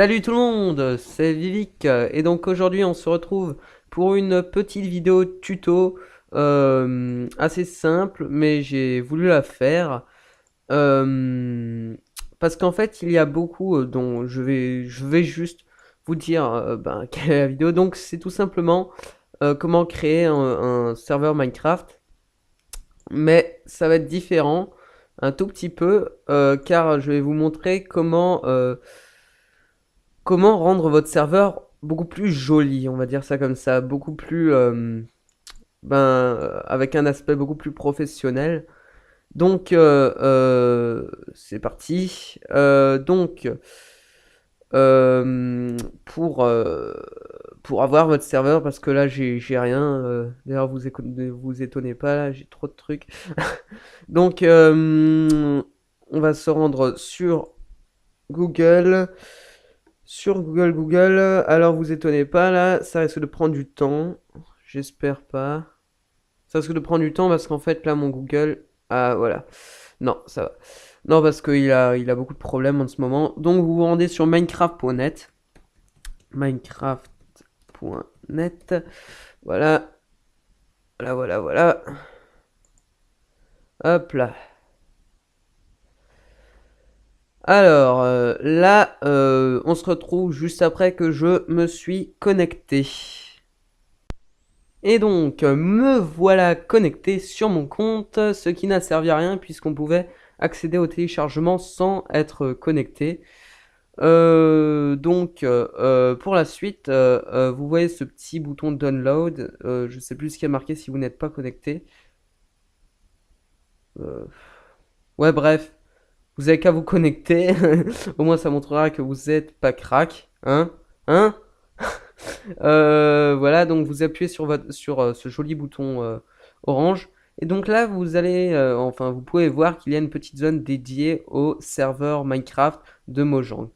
Salut tout le monde, c'est Vivik et donc aujourd'hui on se retrouve pour une petite vidéo tuto assez simple mais j'ai voulu la faire euh, parce qu'en fait il y a beaucoup dont je vais juste vous dire quelle est la vidéo. Donc c'est tout simplement comment créer un serveur Minecraft, mais ça va être différent un tout petit peu car je vais vous montrer comment rendre votre serveur beaucoup plus joli, on va dire ça comme ça, beaucoup plus avec un aspect beaucoup plus professionnel. Donc c'est parti. Euh, pour euh, pour avoir votre serveur, parce que là j'ai rien. D'ailleurs vous étonnez pas, là j'ai trop de trucs. Donc on va se rendre Google. Sur Google, alors vous étonnez pas là, ça risque de prendre du temps. J'espère pas. Ça risque de prendre du temps parce qu'en fait là mon Google. Ah voilà. Non, ça va. Non, parce qu'il a beaucoup de problèmes en ce moment. Donc vous vous rendez sur Minecraft.net. Minecraft.net. Voilà. Voilà. Hop là. Alors là, on se retrouve juste après que je me suis connecté. Et donc, me voilà connecté sur mon compte, ce qui n'a servi à rien puisqu'on pouvait accéder au téléchargement sans être connecté. Pour la suite, vous voyez ce petit bouton download. Je sais plus ce qui est marqué si vous n'êtes pas connecté. Euh, ouais, bref, vous avez qu'à vous connecter. Au moins, ça montrera que vous êtes pas crack, hein, hein. Voilà, donc vous appuyez sur ce joli bouton orange. Et donc là, vous pouvez voir qu'il y a une petite zone dédiée au serveur Minecraft de Mojang.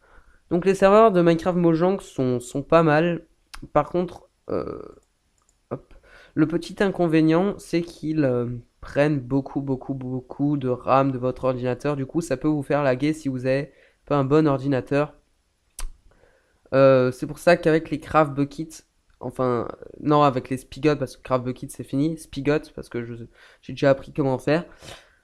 Donc les serveurs de Minecraft Mojang sont pas mal. Par contre, hop, le petit inconvénient, c'est qu'ils prennent beaucoup de RAM de votre ordinateur. Du coup, ça peut vous faire laguer si vous avez pas un bon ordinateur. C'est pour ça qu'avec les Craft Buckets, enfin, non, avec les Spigot, parce que Craft Bucket c'est fini, Spigot, parce que j'ai déjà appris comment faire.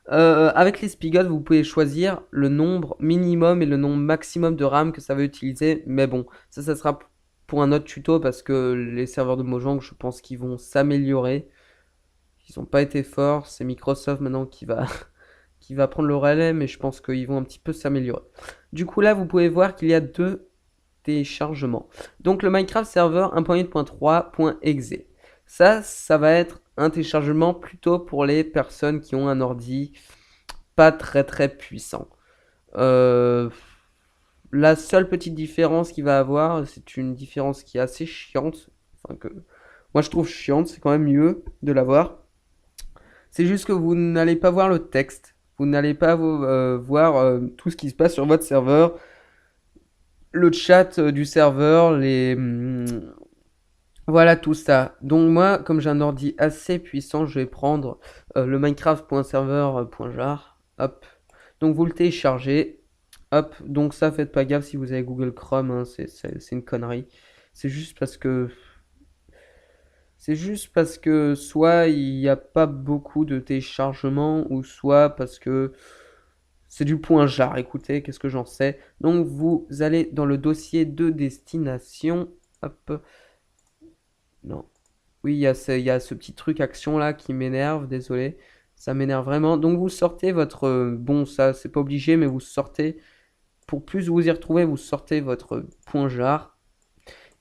Avec les Spigot, vous pouvez choisir le nombre minimum et le nombre maximum de RAM que ça va utiliser, mais bon, ça sera pour un autre tuto, parce que les serveurs de Mojang, je pense qu'ils vont s'améliorer. Ils n'ont pas été forts, c'est Microsoft maintenant qui va prendre le relais, mais je pense qu'ils vont un petit peu s'améliorer. Du coup, là, vous pouvez voir qu'il y a deux téléchargement. Donc le Minecraft Server 1.8.3.exe. Ça va être un téléchargement plutôt pour les personnes qui ont un ordi pas très puissant. Euh, la seule petite différence qu'il va avoir, c'est une différence qui est assez chiante. Enfin que moi je trouve chiante, c'est quand même mieux de l'avoir. C'est juste que vous n'allez pas voir le texte. Vous n'allez pas voir tout ce qui se passe sur votre serveur, le chat du serveur, voilà tout ça. Donc moi, comme j'ai un ordi assez puissant, je vais prendre le minecraft.server.jar. Hop. Donc vous le téléchargez. Hop. Donc ça, faites pas gaffe si vous avez Google Chrome, hein, c'est une connerie. C'est juste parce que... C'est juste parce que soit il n'y a pas beaucoup de téléchargements, ou soit parce que c'est du point jar. Écoutez, qu'est-ce que j'en sais. Donc vous allez dans le dossier de destination. Hop. Non. Oui, il y a ce petit truc action là qui m'énerve, désolé. Ça m'énerve vraiment. Donc vous sortez votre... bon, ça c'est pas obligé, mais vous sortez... Pour plus vous y retrouver, vous sortez votre point jar.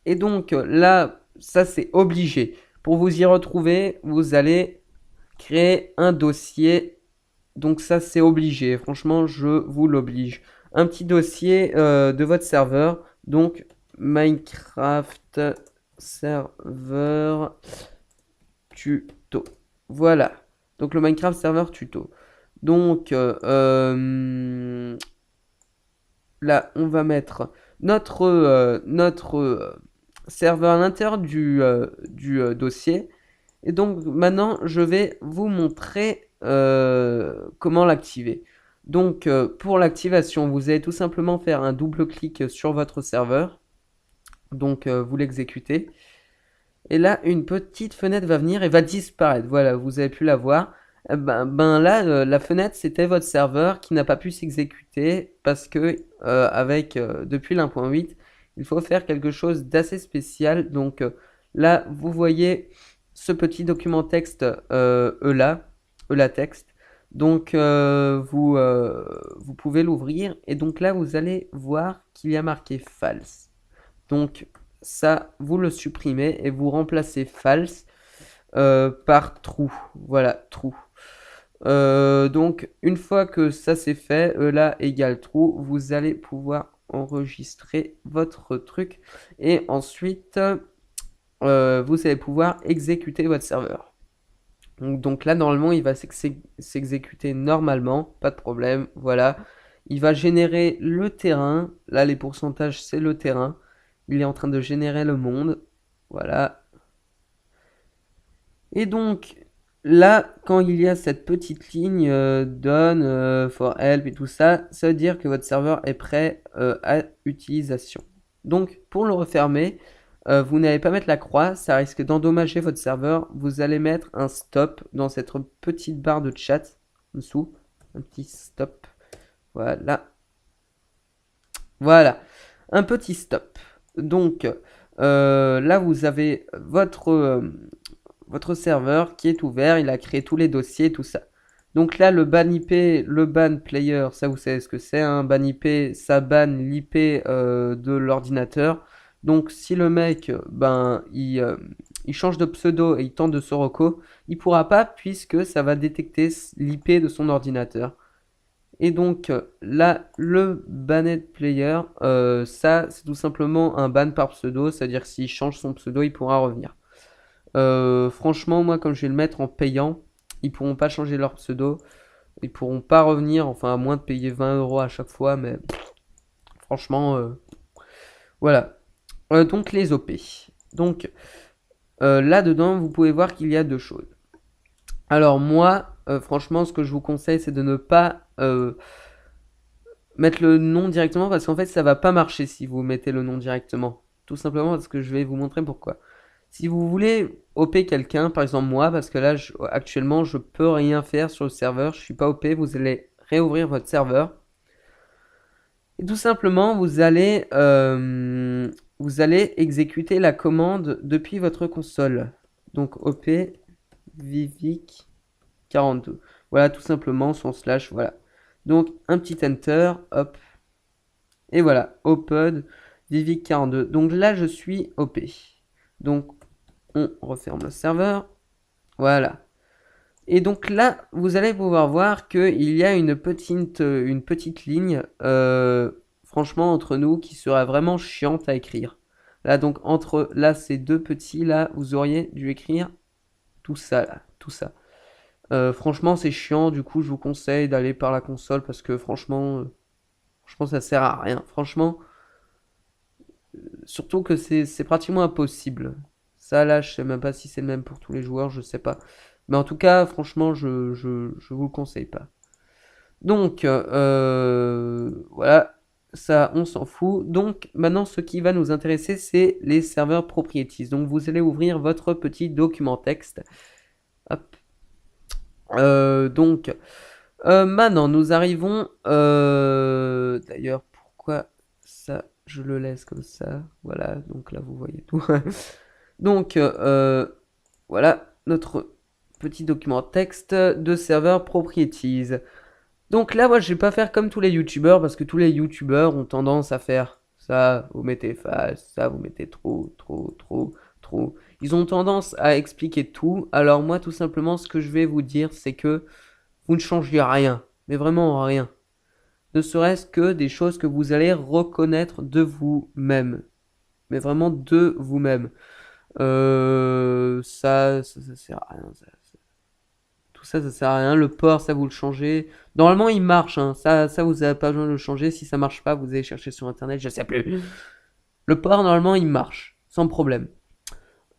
Et donc là, ça c'est obligé. Pour vous y retrouver, vous allez créer un dossier. Donc ça c'est obligé. Franchement, je vous l'oblige. Un petit dossier de votre serveur. Donc Minecraft serveur tuto. Voilà. Donc le Minecraft serveur tuto. Donc là, on va mettre notre serveur à l'intérieur du dossier. Et donc maintenant, je vais vous montrer comment l'activer. Donc, pour l'activation, vous allez tout simplement faire un double clic sur votre serveur. Donc, vous l'exécutez. Et là, une petite fenêtre va venir et va disparaître. Voilà, vous avez pu la voir. Là, la fenêtre, c'était votre serveur qui n'a pas pu s'exécuter parce que depuis l'1.8, il faut faire quelque chose d'assez spécial. Donc là, vous voyez ce petit document texte ELA texte. Donc vous pouvez l'ouvrir et donc là, vous allez voir qu'il y a marqué false. Donc ça, vous le supprimez et vous remplacez false par true. Voilà, true. Donc, une fois que ça c'est fait, là égale true, vous allez pouvoir enregistrer votre truc et ensuite vous allez pouvoir exécuter votre serveur. Donc là, normalement, il va s'exécuter normalement, pas de problème. Voilà, il va générer le terrain. Là, les pourcentages, c'est le terrain. Il est en train de générer le monde. Voilà. Et donc, là, quand il y a cette petite ligne done for help et tout ça, ça veut dire que votre serveur est prêt à utilisation. Donc, pour le refermer, vous n'allez pas mettre la croix, ça risque d'endommager votre serveur. Vous allez mettre un stop dans cette petite barre de chat en dessous. Un petit stop. Voilà. Voilà. Un petit stop. Donc, là, vous avez votre serveur qui est ouvert, il a créé tous les dossiers, tout ça. Donc là, le ban IP, le ban player, ça vous savez ce que c'est, un ban IP, ça banne l'IP de l'ordinateur. Donc si le mec, il change de pseudo et il tente de se reco, il pourra pas puisque ça va détecter l'IP de son ordinateur. Et donc là, le banned player, ça c'est tout simplement un ban par pseudo, c'est-à-dire que s'il change son pseudo, il pourra revenir. Franchement, moi, comme je vais le mettre en payant, ils pourront pas changer leur pseudo. Ils pourront pas revenir, enfin, à moins de payer 20 € à chaque fois, mais franchement, voilà. Donc, les OP. Donc, là-dedans, vous pouvez voir qu'il y a deux choses. Alors, moi, franchement, ce que je vous conseille, c'est de ne pas mettre le nom directement parce qu'en fait, ça va pas marcher si vous mettez le nom directement. Tout simplement parce que je vais vous montrer pourquoi. Si vous voulez OP quelqu'un, par exemple moi, parce que là actuellement je peux rien faire sur le serveur, je suis pas OP, vous allez réouvrir votre serveur. Et tout simplement vous allez exécuter la commande depuis votre console. Donc OP Vivic 42. Voilà, tout simplement son slash, voilà. Donc un petit enter, hop. Et voilà, open Vivic 42. Donc là je suis OP. Donc on referme le serveur. Voilà. Et donc là, vous allez pouvoir voir qu'il y a une petite ligne, franchement, entre nous, qui sera vraiment chiante à écrire. Là, donc, entre là, ces deux petits, là, vous auriez dû écrire tout ça, là, tout ça. Franchement, c'est chiant, du coup, je vous conseille d'aller par la console, parce que franchement, ça sert à rien. Franchement, surtout que c'est pratiquement impossible. Ça, là, je sais même pas si c'est le même pour tous les joueurs, je sais pas. Mais en tout cas, franchement, je vous le conseille pas. Donc, voilà, ça, on s'en fout. Donc, maintenant, ce qui va nous intéresser, c'est les serveurs properties. Donc, vous allez ouvrir votre petit document texte. Hop. Donc, maintenant, nous arrivons... D'ailleurs, pourquoi ça, je le laisse comme ça? Voilà, donc là, vous voyez tout. Donc, voilà, notre petit document texte de serveur properties. Donc là, moi, je vais pas faire comme tous les youtubeurs, parce que tous les youtubeurs ont tendance à faire ça, vous mettez face, ça, vous mettez trop, trop, trop, trop. Ils ont tendance à expliquer tout. Alors moi, tout simplement, ce que je vais vous dire, c'est que vous ne changez rien, mais vraiment rien. Ne serait-ce que des choses que vous allez reconnaître de vous-même, mais vraiment de vous-même. Ça sert à rien. Tout ça, ça sert à rien. Le port, ça vous le changez. Normalement, il marche. Hein. Ça, vous n'avez pas besoin de le changer. Si ça marche pas, vous allez chercher sur internet. Je sais plus. Le port, normalement, il marche sans problème.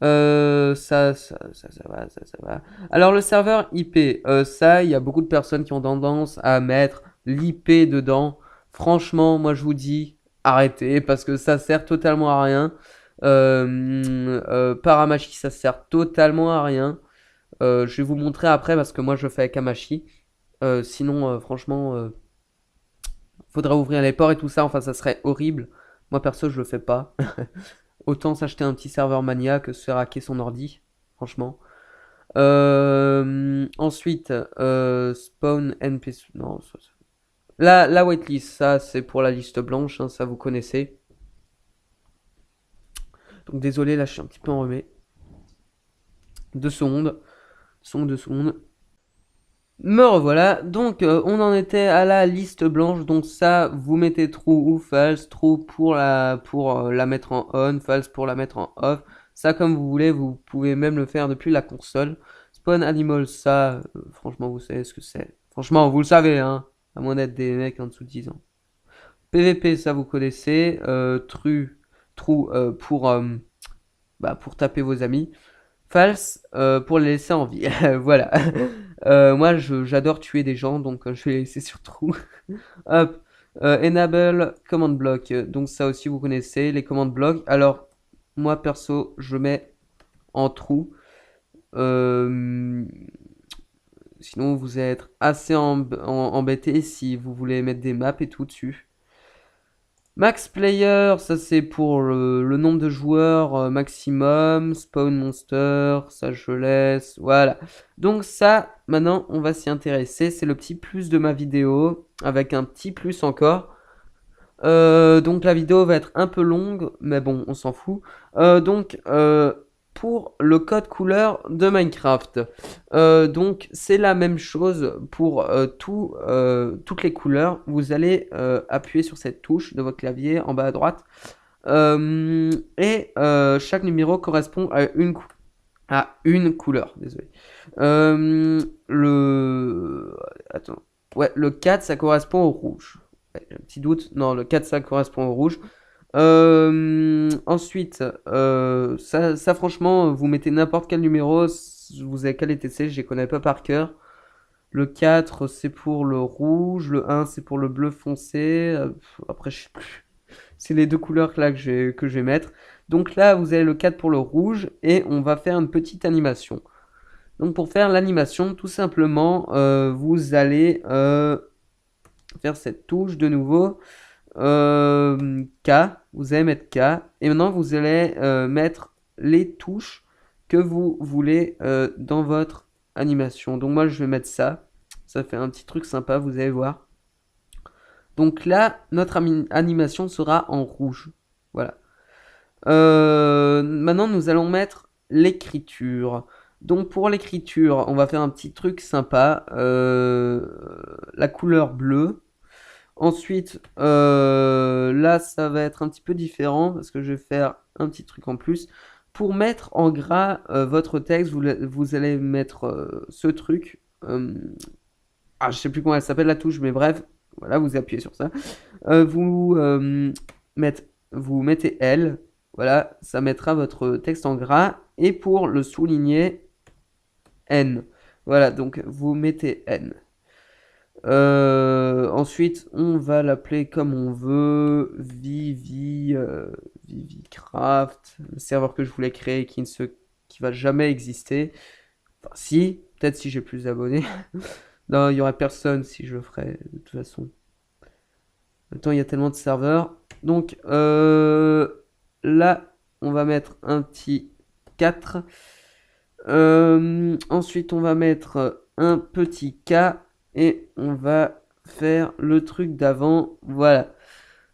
Ça va. Alors, le serveur IP, ça, il y a beaucoup de personnes qui ont tendance à mettre l'IP dedans. Franchement, moi je vous dis, arrêtez, parce que ça sert totalement à rien. Paramachi, ça sert totalement à rien. Je vais vous montrer après, parce que moi je fais avec Hamachi. Sinon, franchement, faudra ouvrir les ports et tout ça, enfin ça serait horrible. Moi perso, je le fais pas. Autant s'acheter un petit serveur Mania que se faire hacker son ordi, franchement. Ensuite, spawn NPC. Non, la whitelist, ça c'est pour la liste blanche, hein, ça vous connaissez. Donc désolé, là je suis un petit peu enrhumé. 2 secondes. 2 secondes. Me revoilà. Donc on en était à la liste blanche. Donc ça, vous mettez true ou false. True pour la mettre en on, false pour la mettre en off. Ça comme vous voulez, vous pouvez même le faire depuis la console. Spawn animal, ça, franchement vous savez ce que c'est. Franchement vous le savez, hein. À moins d'être des mecs en dessous de 10 ans. PVP, ça vous connaissez. True pour taper vos amis. False pour les laisser en vie. Voilà. Moi, j'adore tuer des gens, donc je vais les laisser sur trou. Hop. Enable command block. Donc ça aussi, vous connaissez les commandes block. Alors, moi, perso, je mets en trou. Sinon, vous allez être assez embêté si vous voulez mettre des maps et tout dessus. Max player, ça c'est pour le nombre de joueurs maximum. Spawn monster, ça je laisse. Voilà. Donc ça, maintenant, on va s'y intéresser. C'est le petit plus de ma vidéo, avec un petit plus encore. Donc la vidéo va être un peu longue, mais bon, on s'en fout. Pour le code couleur de Minecraft. Donc c'est la même chose pour toutes les couleurs. Vous allez appuyer sur cette touche de votre clavier en bas à droite. Chaque numéro correspond à une couleur. Désolé. Attends. Ouais, le 4, ça correspond au rouge. Ouais, j'ai un petit doute. Non, le 4, ça correspond au rouge. Ensuite, ça franchement, vous mettez n'importe quel numéro, vous avez qu'à les tester, je les connais pas par cœur. Le 4, c'est pour le rouge, le 1, c'est pour le bleu foncé. Après, je sais plus. C'est les deux couleurs là que je vais mettre. Donc là, vous avez le 4 pour le rouge et on va faire une petite animation. Donc pour faire l'animation, tout simplement, vous allez faire cette touche de nouveau. K, vous allez mettre K, et maintenant vous allez mettre les touches que vous voulez dans votre animation. Donc moi je vais mettre ça fait un petit truc sympa, vous allez voir. Donc là, notre animation sera en rouge. Voilà. Maintenant nous allons mettre l'écriture. Donc pour l'écriture, on va faire un petit truc sympa. La couleur bleue. Ensuite, là, ça va être un petit peu différent parce que je vais faire un petit truc en plus. Pour mettre en gras votre texte, vous allez mettre ce truc. Je sais plus comment elle s'appelle la touche, mais bref, voilà, vous appuyez sur ça. Vous mettez L, voilà, ça mettra votre texte en gras. Et pour le souligner, N. Voilà, donc vous mettez N. Ensuite, on va l'appeler comme on veut, Vivicraft, le serveur que je voulais créer qui va jamais exister. Enfin, si, peut-être si j'ai plus d'abonnés. Non, il y aurait personne si je le ferais, de toute façon. Maintenant, il y a tellement de serveurs. Donc, là, on va mettre un petit 4. Ensuite, on va mettre un petit K. Et on va faire le truc d'avant. Voilà.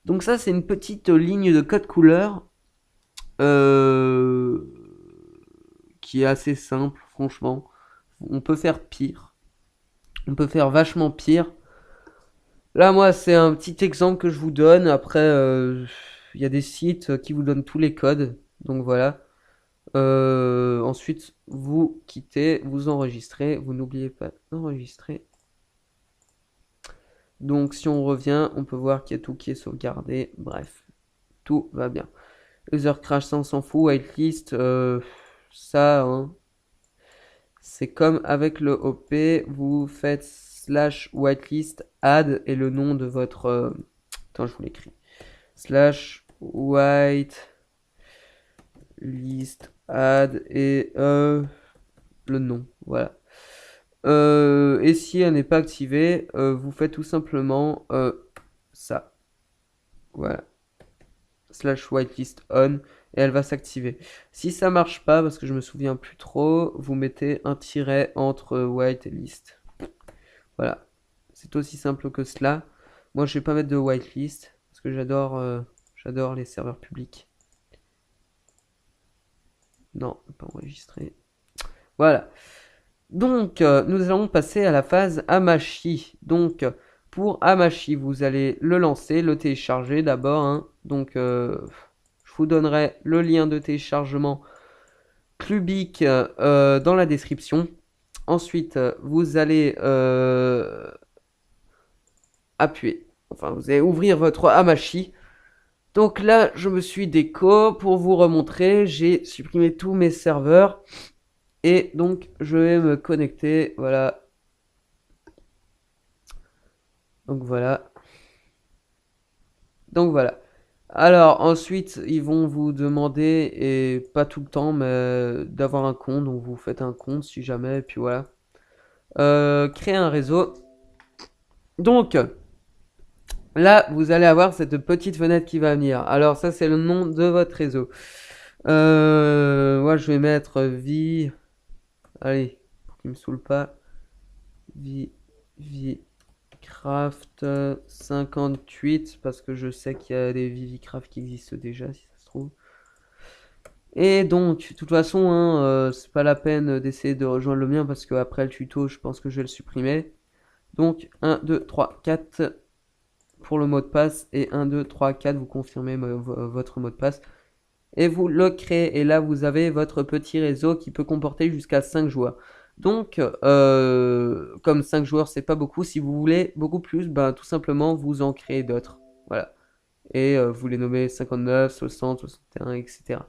Donc ça, c'est une petite ligne de code couleur. Qui est assez simple, franchement. On peut faire pire. On peut faire vachement pire. Là, moi, c'est un petit exemple que je vous donne. Après, il y a des sites qui vous donnent tous les codes. Donc voilà. Ensuite, vous quittez, vous enregistrez. Vous n'oubliez pas d'enregistrer. Donc si on revient, on peut voir qu'il y a tout qui est sauvegardé. Bref, tout va bien. User crash, ça on s'en fout. Whitelist, ça, hein, c'est comme avec le OP. Vous faites slash whitelist add et le nom de votre... Attends, je vous l'écris. Slash whitelist add et le nom. Voilà. Et si elle n'est pas activée, vous faites tout simplement ça. Voilà. Slash whitelist on et elle va s'activer. Si ça marche pas, parce que je me souviens plus trop, vous mettez un tiret entre whitelist. Voilà. C'est aussi simple que cela. Moi, je vais pas mettre de whitelist parce que j'adore les serveurs publics. Non, pas enregistré. Voilà. Donc, nous allons passer à la phase Hamachi. Donc, pour Hamachi, vous allez le lancer, le télécharger d'abord. Hein. Donc, je vous donnerai le lien de téléchargement Clubic dans la description. Ensuite, vous allez appuyer. Enfin, vous allez ouvrir votre Hamachi. Donc là, je me suis déco pour vous remontrer. J'ai supprimé tous mes serveurs. Et donc, je vais me connecter. Voilà. Donc voilà. Donc voilà. Alors ensuite, ils vont vous demander, et pas tout le temps, mais d'avoir un compte. Donc vous faites un compte si jamais, et puis voilà. Créer un réseau. Donc là, vous allez avoir cette petite fenêtre qui va venir. Alors ça, c'est le nom de votre réseau. Moi, je vais mettre vie. Allez, pour qu'il me saoule pas. Vivicraft 58 parce que je sais qu'il y a des Vivicraft qui existent déjà si ça se trouve. Et donc, de toute façon, hein, c'est pas la peine d'essayer de rejoindre le mien parce que après le tuto, je pense que je vais le supprimer. Donc, 1, 2, 3, 4 pour le mot de passe et 1, 2, 3, 4, vous confirmez votre mot de passe. Et vous le créez. Et là, vous avez votre petit réseau qui peut comporter jusqu'à 5 joueurs. Donc, comme 5 joueurs, c'est pas beaucoup. Si vous voulez beaucoup plus, ben, tout simplement, vous en créez d'autres. Voilà. Et vous les nommez 59, 60, 61, etc.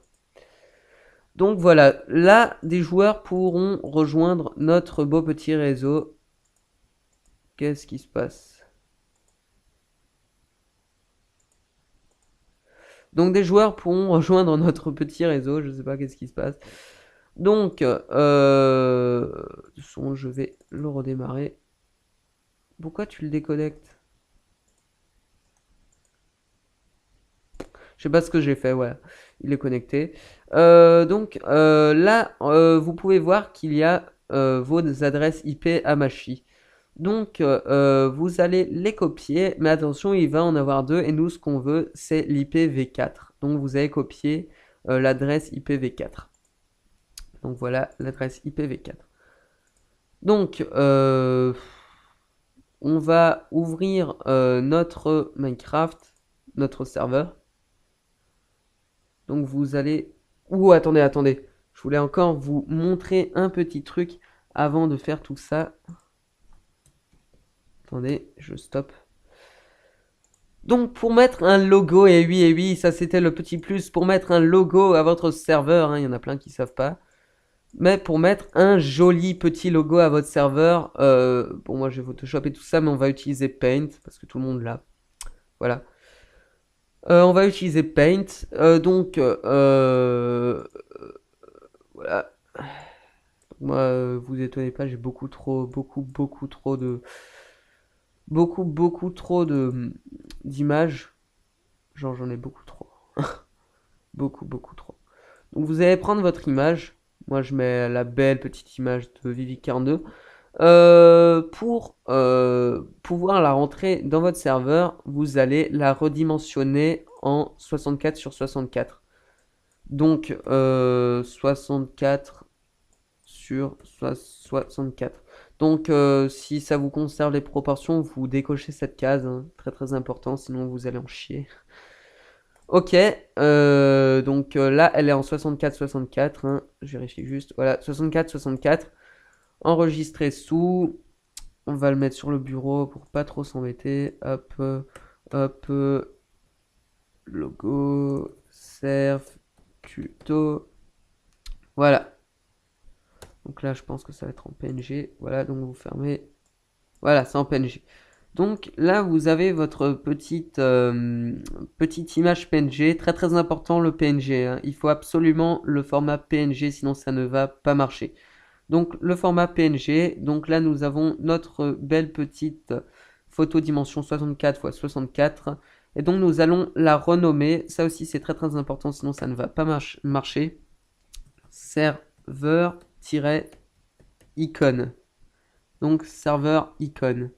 Donc voilà, là, des joueurs pourront rejoindre notre beau petit réseau. Qu'est-ce qui se passe? Donc des joueurs pourront rejoindre notre petit réseau, je sais pas qu'est-ce qui se passe. Donc, je vais le redémarrer. Pourquoi tu le déconnectes? Je sais pas ce que j'ai fait, voilà. Il est connecté. Donc là, vous pouvez voir qu'il y a vos adresses IP Hamachi. Donc vous allez les copier, mais attention, il va en avoir deux. Et nous, ce qu'on veut, c'est l'IP V4. Donc vous allez copier l'adresse IP V4. Donc voilà l'adresse IP V4. Donc on va ouvrir notre Minecraft, notre serveur. Donc vous allez... Ouh, attendez. Je voulais encore vous montrer un petit truc avant de faire tout ça. Attendez, je stoppe. Donc pour mettre un logo, et oui, ça c'était le petit plus, pour mettre un logo à votre serveur, hein, il y en a plein qui savent pas. Mais pour mettre un joli petit logo à votre serveur, bon moi je vais Photoshop et tout ça, mais on va utiliser Paint, parce que tout le monde l'a. Voilà. On va utiliser Paint, donc voilà. Moi, vous étonnez pas, j'ai beaucoup trop de d'images. Genre j'en ai beaucoup trop. Beaucoup trop. Donc vous allez prendre votre image. Moi je mets la belle petite image de Vivi42. Pour pouvoir la rentrer dans votre serveur, vous allez la redimensionner en 64 sur 64. Donc 64 sur 64. Donc si ça vous conserve les proportions, vous décochez cette case, hein, très important, sinon vous allez en chier. Ok, donc là elle est en 64-64, hein, je vérifie juste, voilà, 64-64, enregistré sous, on va le mettre sur le bureau pour pas trop s'embêter, hop, logo, serve, tuto, voilà. Donc là je pense que ça va être en PNG, voilà, donc vous fermez, Voilà, c'est en PNG. Donc là, vous avez votre petite image PNG. Très très important le PNG, hein. Il faut absolument le format PNG, sinon ça ne va pas marcher. Donc le format PNG. Donc là, nous avons notre belle petite photo dimension 64 x 64. Et donc nous allons la renommer. Ça aussi, c'est très très important, sinon ça ne va pas marcher. Serveur-icône. Donc serveur icône.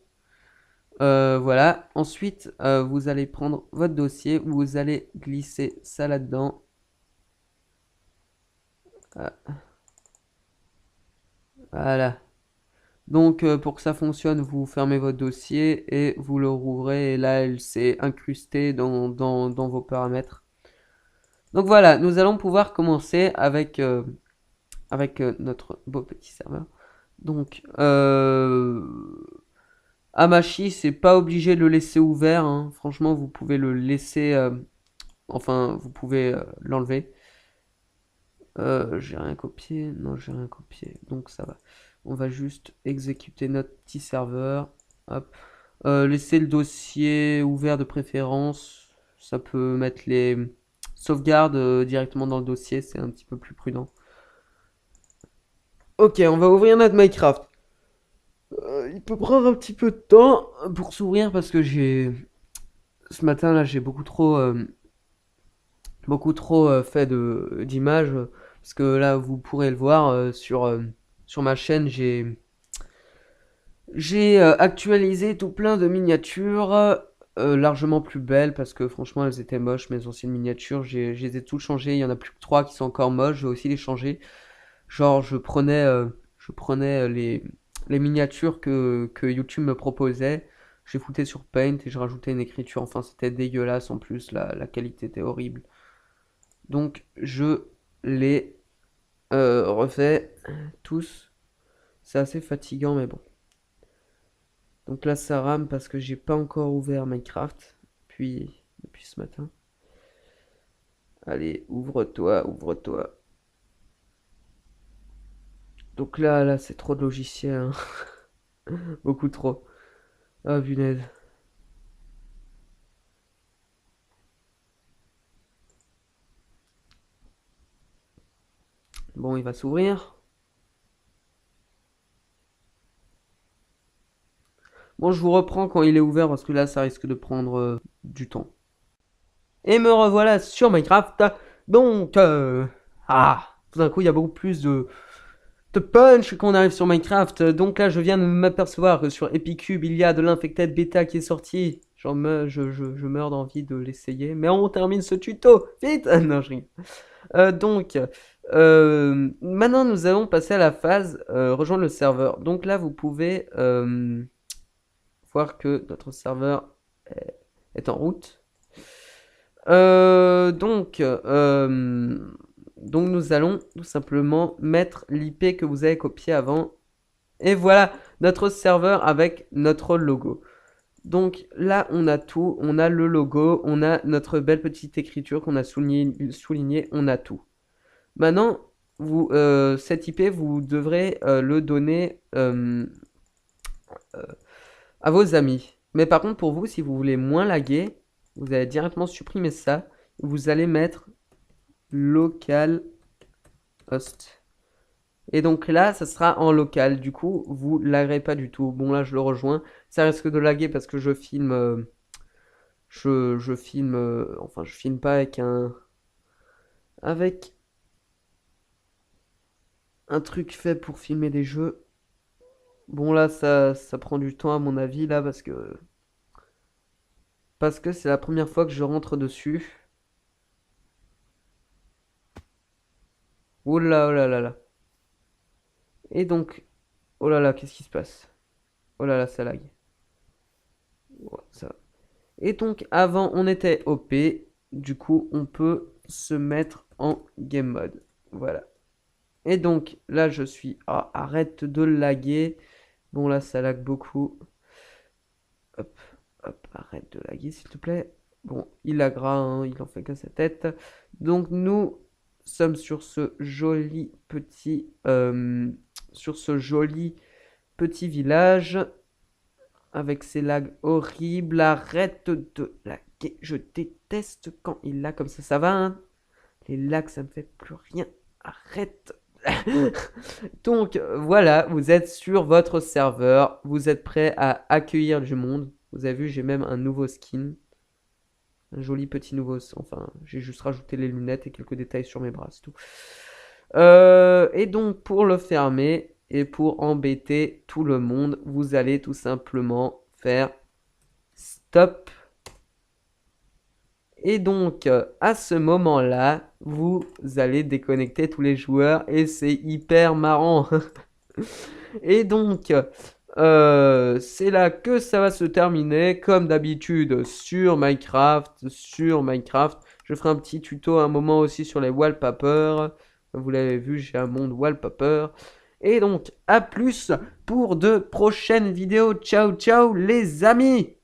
Voilà. Ensuite, vous allez prendre votre dossier, vous allez glisser ça là-dedans. Voilà. Donc, pour que ça fonctionne, vous fermez votre dossier et vous le rouvrez. Et là, elle s'est incrustée dans vos paramètres. Donc voilà, nous allons pouvoir commencer avec notre beau petit serveur. Donc, Hamachi, c'est pas obligé de le laisser ouvert, hein. Franchement, vous pouvez le laisser. Enfin, vous pouvez l'enlever. J'ai rien copié. Non, j'ai rien copié. Donc ça va. On va juste exécuter notre petit serveur. Hop. Laisser le dossier ouvert de préférence. Ça peut mettre les sauvegardes directement dans le dossier. C'est un petit peu plus prudent. Ok, on va ouvrir notre Minecraft. Il peut prendre un petit peu de temps pour s'ouvrir parce que ce matin là j'ai beaucoup trop fait d'images parce que là vous pourrez le voir sur ma chaîne j'ai actualisé tout plein de miniatures largement plus belles parce que franchement elles étaient moches mes anciennes miniatures, je les ai toutes changées, il y en a plus que 3 qui sont encore moches, je vais aussi les changer. Genre je prenais les miniatures que YouTube me proposait, je les foutais sur Paint et je rajoutais une écriture, enfin c'était dégueulasse en plus, la qualité était horrible. Donc je les refais tous. C'est assez fatigant mais bon. Donc là ça rame parce que j'ai pas encore ouvert Minecraft depuis ce matin. Allez, ouvre-toi, ouvre-toi. Donc là c'est trop de logiciels, hein. Beaucoup trop. Ah punaise. Bon, il va s'ouvrir. Bon, je vous reprends quand il est ouvert parce que là ça risque de prendre du temps. Et me revoilà sur Minecraft. Donc, tout d'un coup, il y a beaucoup plus de punch quand on arrive sur Minecraft. Donc là, je viens de m'apercevoir que sur Epicube, il y a de l'Infected Beta qui est sorti. Je meurs d'envie de l'essayer. Mais on termine ce tuto. Vite. Non, je rigole. Donc, maintenant, nous allons passer à la phase rejoindre le serveur. Donc là, vous pouvez voir que notre serveur est en route. Donc nous allons tout simplement mettre l'IP que vous avez copié avant. Et voilà notre serveur avec notre logo. Donc là, on a tout. On a le logo, on a notre belle petite écriture qu'on a souligné, on a tout. Maintenant, cet IP, vous devrez le donner à vos amis. Mais par contre, pour vous, si vous voulez moins laguer, vous allez directement supprimer ça. Vous allez mettre localhost. Et donc là, ça sera en local. Du coup, vous laguerez pas du tout. Bon, là, je le rejoins. Ça risque de laguer parce que je filme. Je filme. Enfin, je filme pas avec un truc fait pour filmer des jeux. Bon, là, ça prend du temps à mon avis, là, parce que c'est la première fois que je rentre dessus. Oh là, oh là là là. Et donc, oh là là, qu'est-ce qui se passe? Oh là là, ça lag. Ouais, ça va. Et donc, avant, on était OP. Du coup, on peut se mettre en game mode. Voilà. Et donc, là, je suis... Ah, arrête de laguer. Bon, là, ça lag beaucoup. Hop, hop, arrête de laguer, s'il te plaît. Bon, il laguera, hein, il en fait qu'à sa tête. Donc, nous sommes sur ce joli petit... sur ce joli petit village. avec ces lags horribles. Arrête de laguer. Je déteste quand il lag comme ça va, hein? Les lags, ça me fait plus rien. Arrête. Donc voilà, vous êtes sur votre serveur. Vous êtes prêt à accueillir du monde. Vous avez vu, j'ai même un nouveau skin. Un joli petit nouveau. Enfin, j'ai juste rajouté les lunettes et quelques détails sur mes bras, c'est tout. Et donc, pour le fermer et pour embêter tout le monde, vous allez tout simplement faire stop. Et donc, à ce moment-là, vous allez déconnecter tous les joueurs et c'est hyper marrant. Et donc, c'est là que ça va se terminer. Comme d'habitude sur Minecraft. Je ferai un petit tuto à un moment aussi sur les wallpapers. Vous l'avez vu, j'ai un monde wallpaper. Et donc, à plus pour de prochaines vidéos. Ciao, ciao les amis!